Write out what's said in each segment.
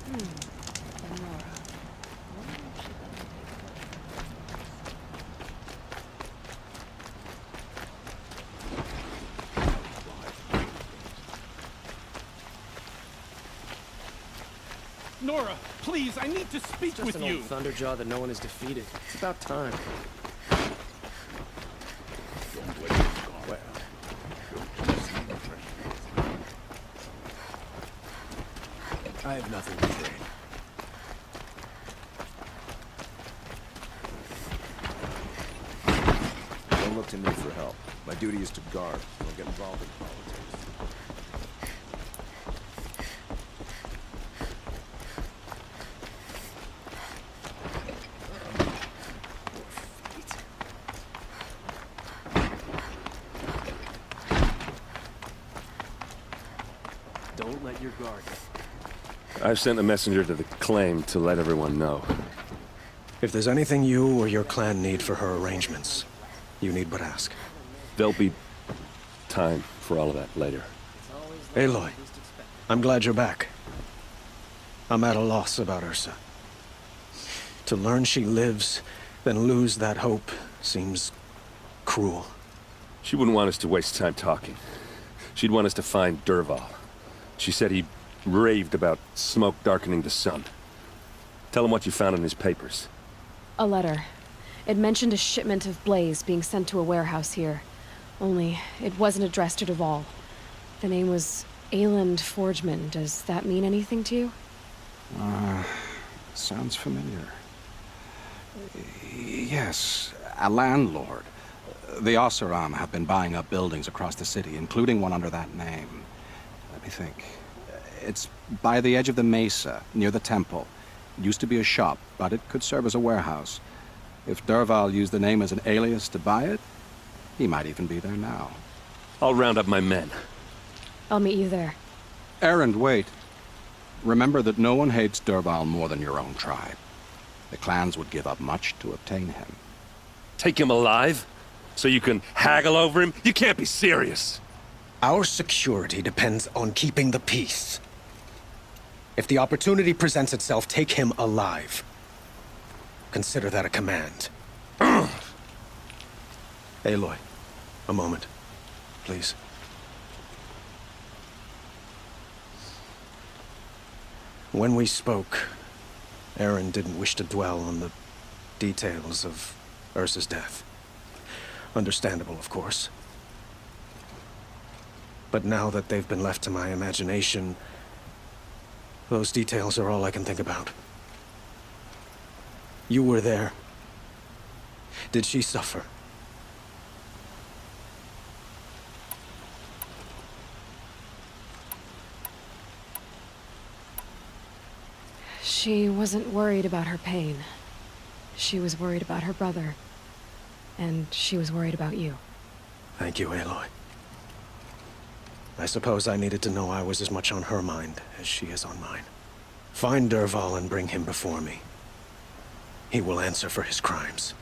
Nora. Wonder if she let me Nora, please, I need to speak Just with an you. old thunderjaw that no one has defeated. It's about time. Well, I have nothing to trade. Don't look to me for help. My duty is to guard. Don't get involved in politics. Don't let your guard down. I've sent a messenger to the claim to let everyone know. If there's anything you or your clan need for her arrangements, you need but ask. There'll be time for all of that later. Aloy, I'm glad you're back. I'm at a loss about Ursa. To learn she lives, then lose that hope, seems cruel. She wouldn't want us to waste time talking. She'd want us to find Dervahl. She said he raved about smoke darkening the sun. Tell him what you found in his papers. A letter. It mentioned a shipment of blaze being sent to a warehouse here. Only, it wasn't addressed to Dervahl. The name was Ayland Forgeman. Does that mean anything to you? Sounds familiar. Yes, a landlord. The Oseram have been buying up buildings across the city, including one under that name. Let me think. It's by the edge of the mesa, near the temple. It used to be a shop, but it could serve as a warehouse. If Dervahl used the name as an alias to buy it, he might even be there now. I'll round up my men. I'll meet you there. Erend, wait. Remember that no one hates Dervahl more than your own tribe. The clans would give up much to obtain him. Take him alive? So you can haggle over him? You can't be serious. Our security depends on keeping the peace. If the opportunity presents itself, take him alive. Consider that a command. Aloy, a moment, please. When we spoke, Aaron didn't wish to dwell on the details of Ursa's death. Understandable, of course. But now that they've been left to my imagination, those details are all I can think about. You were there. Did she suffer? She wasn't worried about her pain. She was worried about her brother. And she was worried about you. Thank you, Aloy. I suppose I needed to know I was as much on her mind as she is on mine. Find Dervahl and bring him before me. He will answer for his crimes.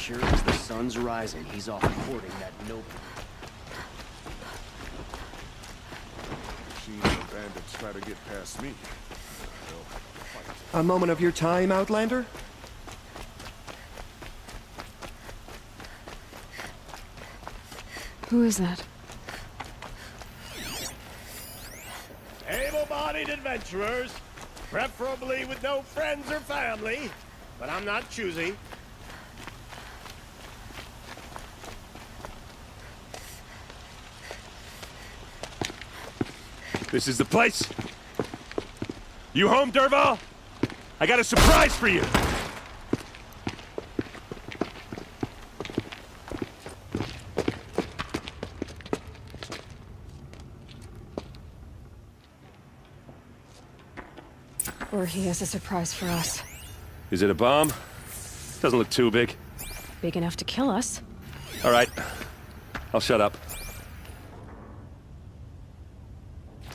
Sure as the sun's rising, he's off courting that noble. She and the bandits try to get past me. A moment of your time, Outlander? Who is that? Able-bodied adventurers, preferably with no friends or family, but I'm not choosy. This is the place. You home, Dervahl? I got a surprise for you. Or he has a surprise for us. Is it a bomb? Doesn't look too big. Big enough to kill us. All right. I'll shut up.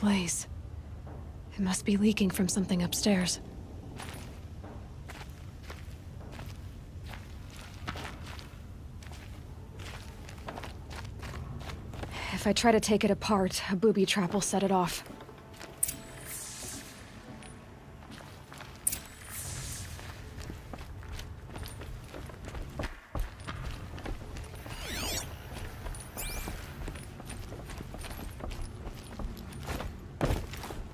Blaze. It must be leaking from something upstairs. If I try to take it apart, a booby trap will set it off.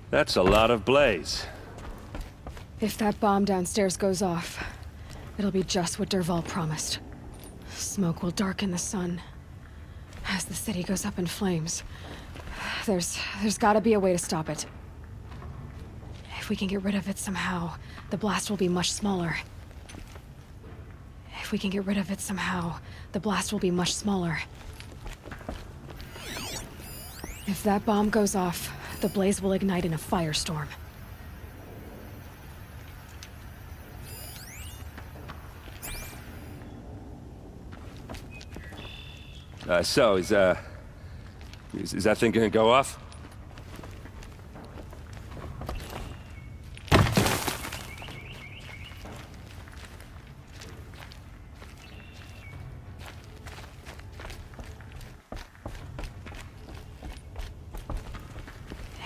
That's a lot of blaze. If that bomb downstairs goes off, it'll be just what Dervahl promised. Smoke will darken the sun. As the city goes up in flames, there's gotta be a way to stop it. If we can get rid of it somehow, the blast will be much smaller. If we can get rid of it somehow, the blast will be much smaller. If that bomb goes off, the blaze will ignite in a firestorm. So, is that thing gonna go off?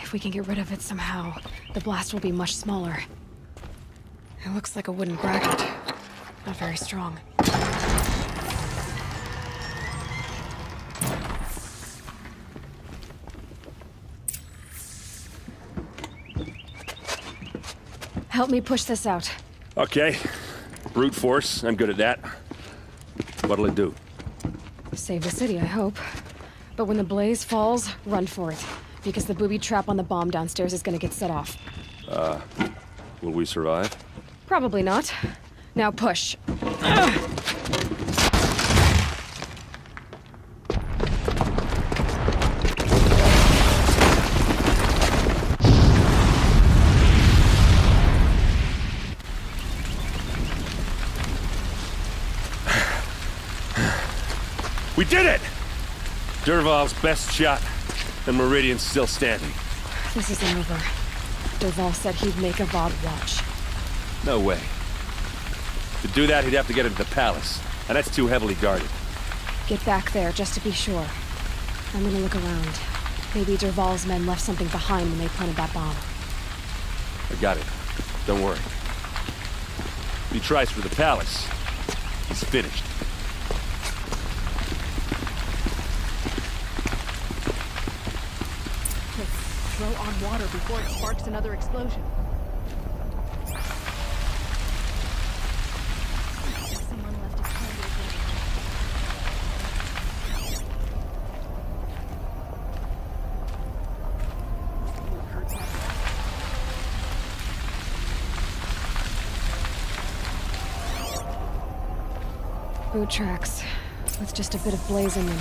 If we can get rid of it somehow, the blast will be much smaller. It looks like a wooden bracket. Not very strong. Help me push this out. Okay. Brute force, I'm good at that. What'll it do? Save the city, I hope. But when the blaze falls, run for it. Because the booby trap on the bomb downstairs is gonna get set off. Will we survive? Probably not. Now push. We did it! Dervahl's best shot, and Meridian's still standing. This isn't over. Dervahl said he'd make a VOD watch. No way. To do that, he'd have to get into the palace, and that's too heavily guarded. Get back there, just to be sure. I'm gonna look around. Maybe Dervahl's men left something behind when they planted that bomb. I got it. Don't worry. If he tries for the palace, he's finished. Throw on water before it sparks another explosion. Someone left a candle burning. Boot tracks, with just a bit of blaze in them.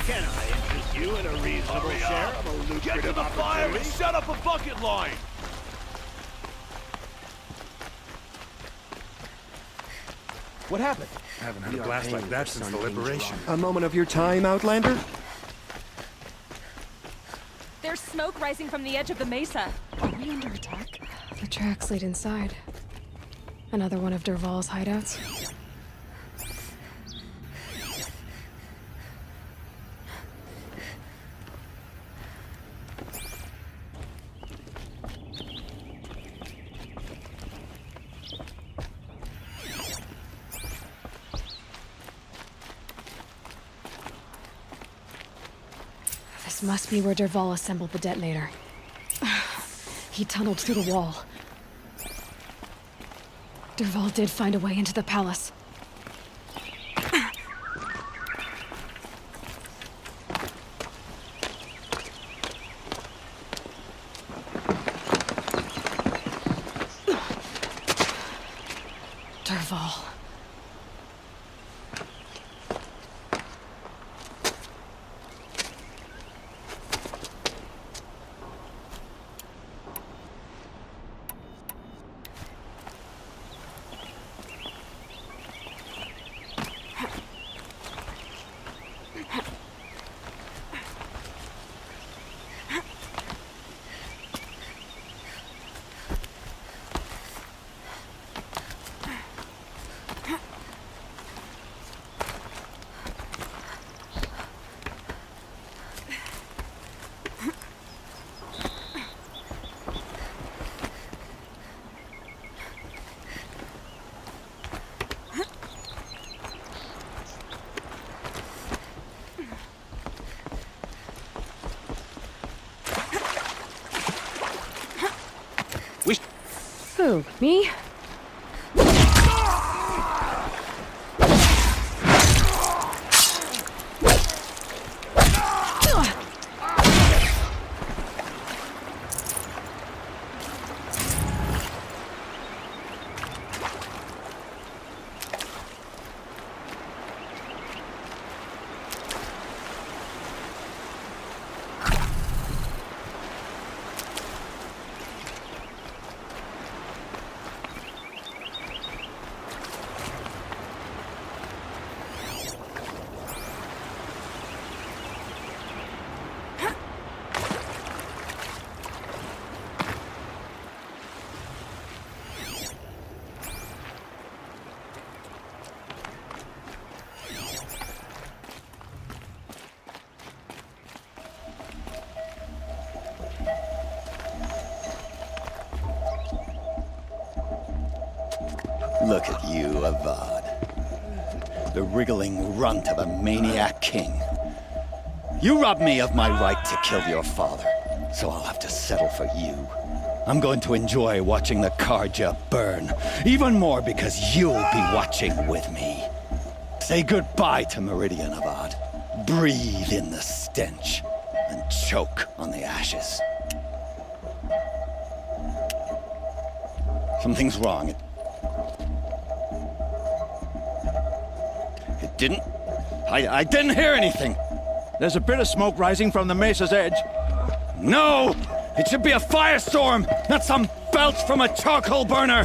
Can I interest you in a reasonable share of a lucrative Get to the fire and opportunity? set up a bucket line! What happened? Haven't had a blast like that since the liberation. A moment of your time, Outlander? There's smoke rising from the edge of the mesa. Are we under attack? The tracks lead inside. Another one of Dervahl's hideouts. This must be where Dervahl assembled the detonator. He tunneled through the wall. Dervahl did find a way into the palace. Dervahl. Who, me? Look at you, Avad. The wriggling runt of a maniac king. You robbed me of my right to kill your father, so I'll have to settle for you. I'm going to enjoy watching the Karja burn, even more because you'll be watching with me. Say goodbye to Meridian, Avad. Breathe in the stench, and choke on the ashes. Something's wrong. It didn't... I didn't hear anything. There's a bit of smoke rising from the mesa's edge. No! It should be a firestorm, not some belch from a charcoal burner!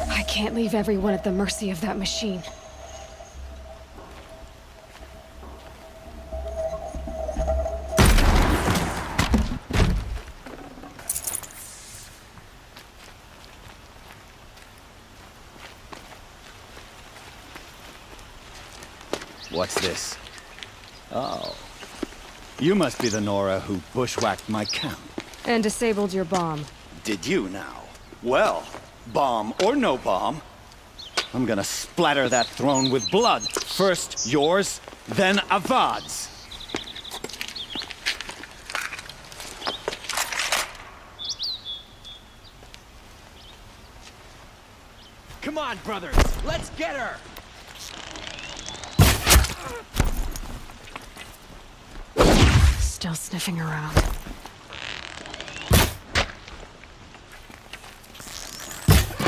I can't leave everyone at the mercy of that machine. What's this? Oh. You must be the Nora who bushwhacked my camp. And disabled your bomb. Did you now? Well, bomb or no bomb, I'm gonna splatter that throne with blood. First yours, then Avad's. Come on, brothers. Let's get her. Still sniffing around.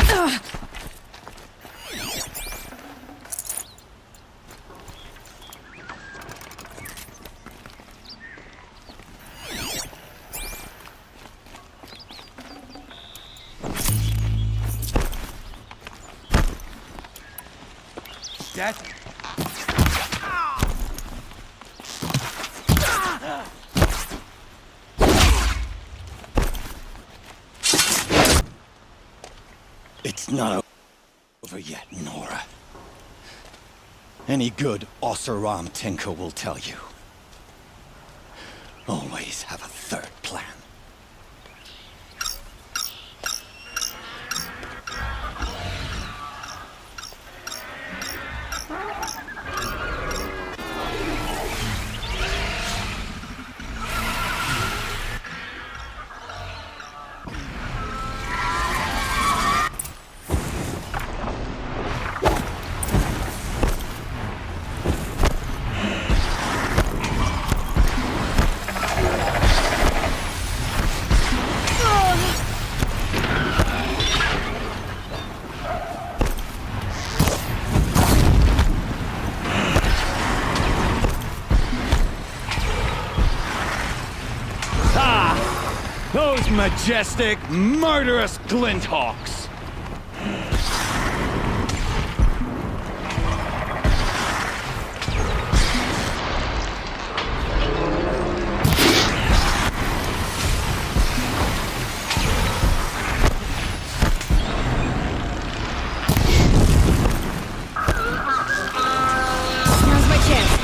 Ugh. Dad? It's not over yet, Nora. Any good Oseram tinker will tell you. Always have a third plan. Those majestic, murderous glinthawks! Now's my chance.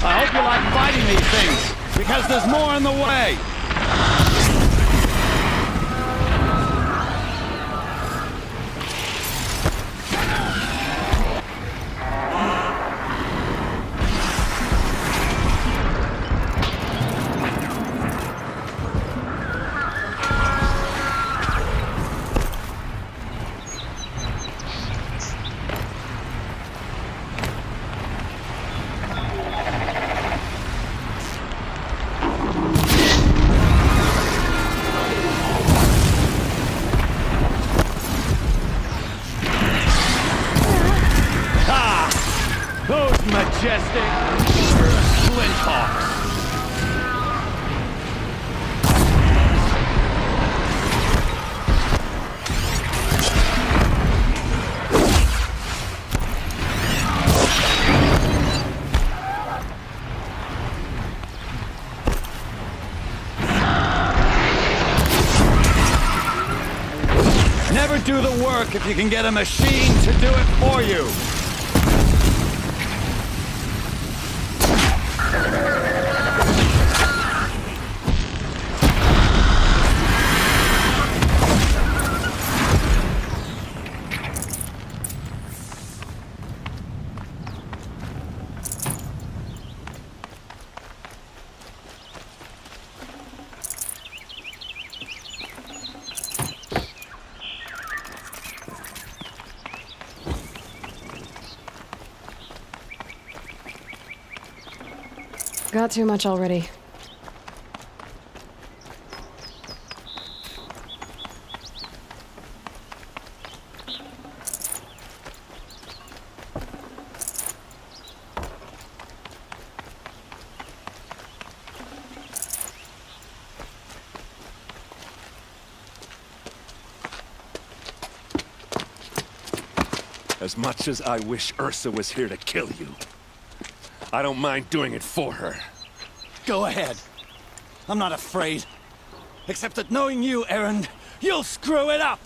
I hope you like fighting these things, because there's more in the way! Those majestic, murderous glinthawks! Never do the work if you can get a machine to do it for you! Got too much already. As much as I wish Ursa was here to kill you, I don't mind doing it for her. Go ahead. I'm not afraid. Except that knowing you, Erend, you'll screw it up!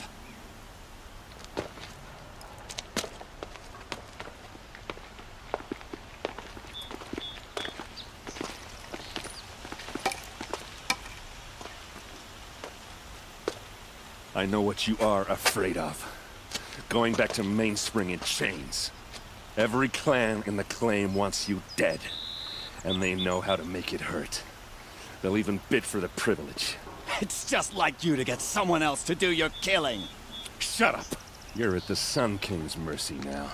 I know what you are afraid of. Going back to Mainspring in chains. Every clan in the claim wants you dead. And they know how to make it hurt. They'll even bid for the privilege. It's just like you to get someone else to do your killing. Shut up! You're at the Sun King's mercy now.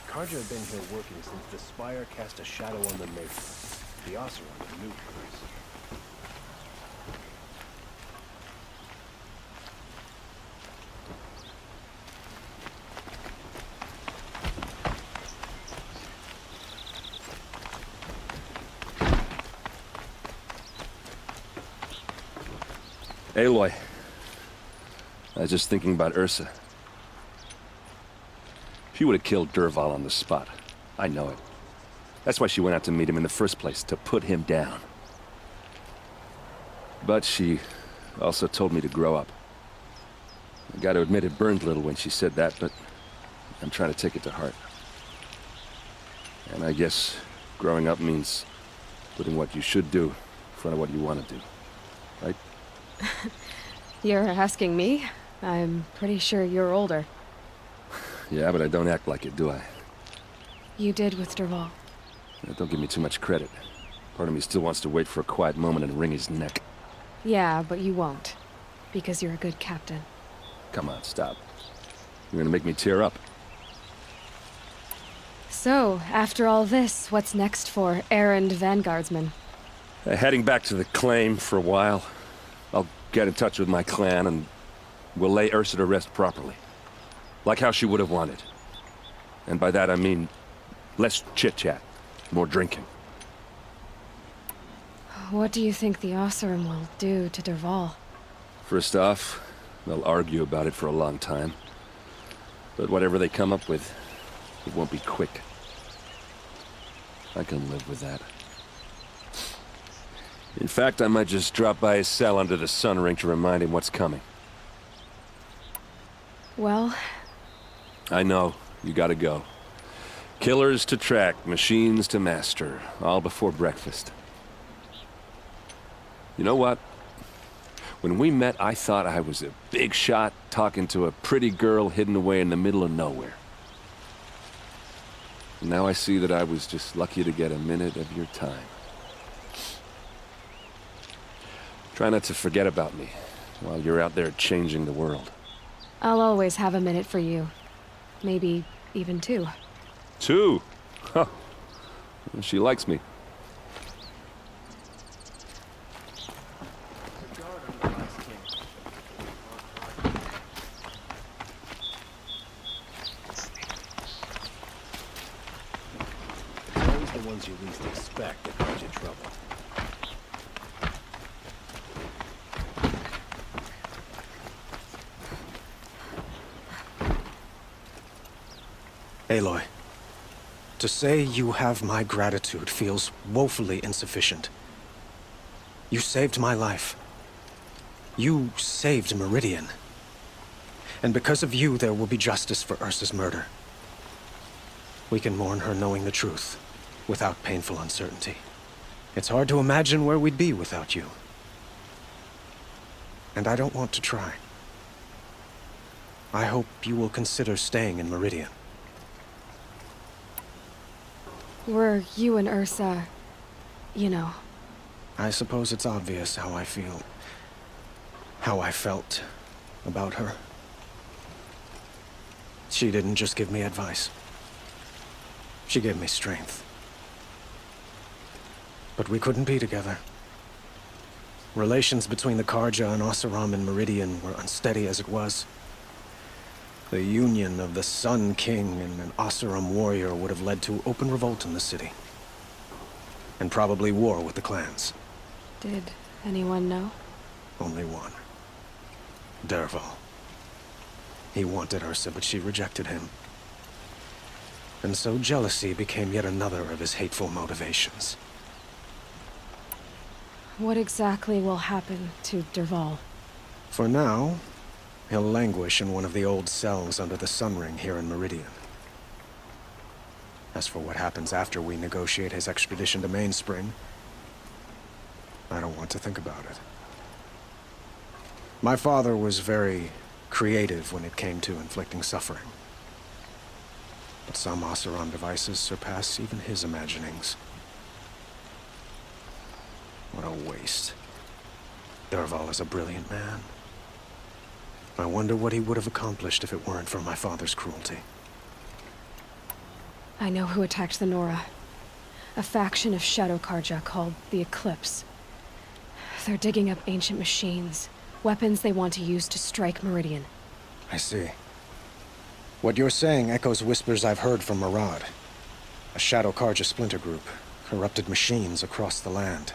Karja had been here working since the spire cast a shadow on the mesa. The Oseram knew hers. Aloy. I was just thinking about Ursa. She would have killed Dervahl on the spot. I know it. That's why she went out to meet him in the first place, to put him down. But she also told me to grow up. I gotta admit it burned a little when she said that, but I'm trying to take it to heart. And I guess growing up means putting what you should do in front of what you want to do. Right? You're asking me? I'm pretty sure you're older. Yeah, but I don't act like it, do I? You did with Dervahl. Don't give me too much credit. Part of me still wants to wait for a quiet moment and wring his neck. Yeah, but you won't. Because you're a good captain. Come on, stop. You're gonna make me tear up. So, after all this, what's next for errand vanguardsman? Heading back to the claim for a while. I'll get in touch with my clan and we'll lay Ursa to rest properly. Like how she would have wanted. And by that I mean less chit-chat, more drinking. What do you think the Oseram will do to Dervahl? First off, they'll argue about it for a long time. But whatever they come up with, it won't be quick. I can live with that. In fact, I might just drop by his cell under the sun ring to remind him what's coming. Well... I know, you gotta go. Killers to track, machines to master, all before breakfast. You know what? When we met, I thought I was a big shot talking to a pretty girl hidden away in the middle of nowhere. And now I see that I was just lucky to get a minute of your time. Try not to forget about me while you're out there changing the world. I'll always have a minute for you. Maybe even two. Two? Huh. She likes me. It's always the ones you least expect that cause you trouble. Aloy, to say you have my gratitude feels woefully insufficient. You saved my life. You saved Meridian. And because of you, there will be justice for Ursa's murder. We can mourn her knowing the truth, without painful uncertainty. It's hard to imagine where we'd be without you. And I don't want to try. I hope you will consider staying in Meridian. Were you and Ursa... you know... I suppose it's obvious how I feel. How I felt about her. She didn't just give me advice. She gave me strength. But we couldn't be together. Relations between the Karja and Oseram and Meridian were unsteady as it was. The union of the Sun King and an Oseram warrior would have led to open revolt in the city. And probably war with the clans. Did anyone know? Only one. Dervahl. He wanted Ursa, but she rejected him. And so jealousy became yet another of his hateful motivations. What exactly will happen to Dervahl? For now, he'll languish in one of the old cells under the Sun Ring here in Meridian. As for what happens after we negotiate his extradition to Mainspring, I don't want to think about it. My father was very creative when it came to inflicting suffering. But some Oseram devices surpass even his imaginings. What a waste. Dervahl is a brilliant man. I wonder what he would have accomplished if it weren't for my father's cruelty. I know who attacked the Nora. A faction of Shadow Karja called the Eclipse. They're digging up ancient machines, weapons they want to use to strike Meridian. I see. What you're saying echoes whispers I've heard from Murad. A Shadow Karja splinter group, corrupted machines across the land.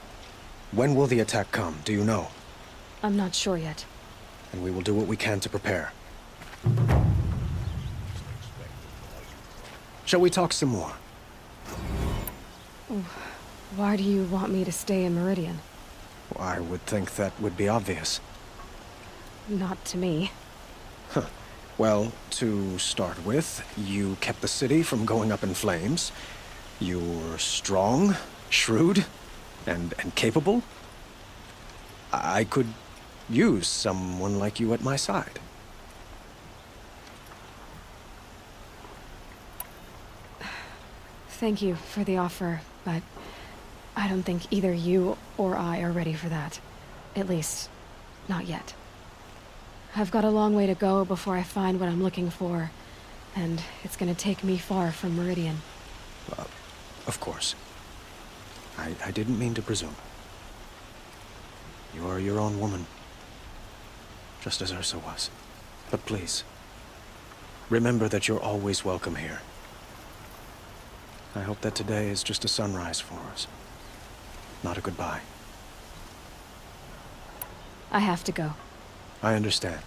When will the attack come, do you know? I'm not sure yet. And we will do what we can to prepare. Shall we talk some more? Why do you want me to stay in Meridian? I would think that would be obvious. Not to me. Huh. Well, to start with, you kept the city from going up in flames. You're strong, shrewd, and capable. I could use someone like you at my side. Thank you for the offer, but I don't think either you or I are ready for that. At least, not yet. I've got a long way to go before I find what I'm looking for, and it's gonna take me far from Meridian. Of course. I didn't mean to presume. You are your own woman, just as Ursa was. But please, remember that you're always welcome here. I hope that today is just a sunrise for us, not a goodbye. I have to go. I understand.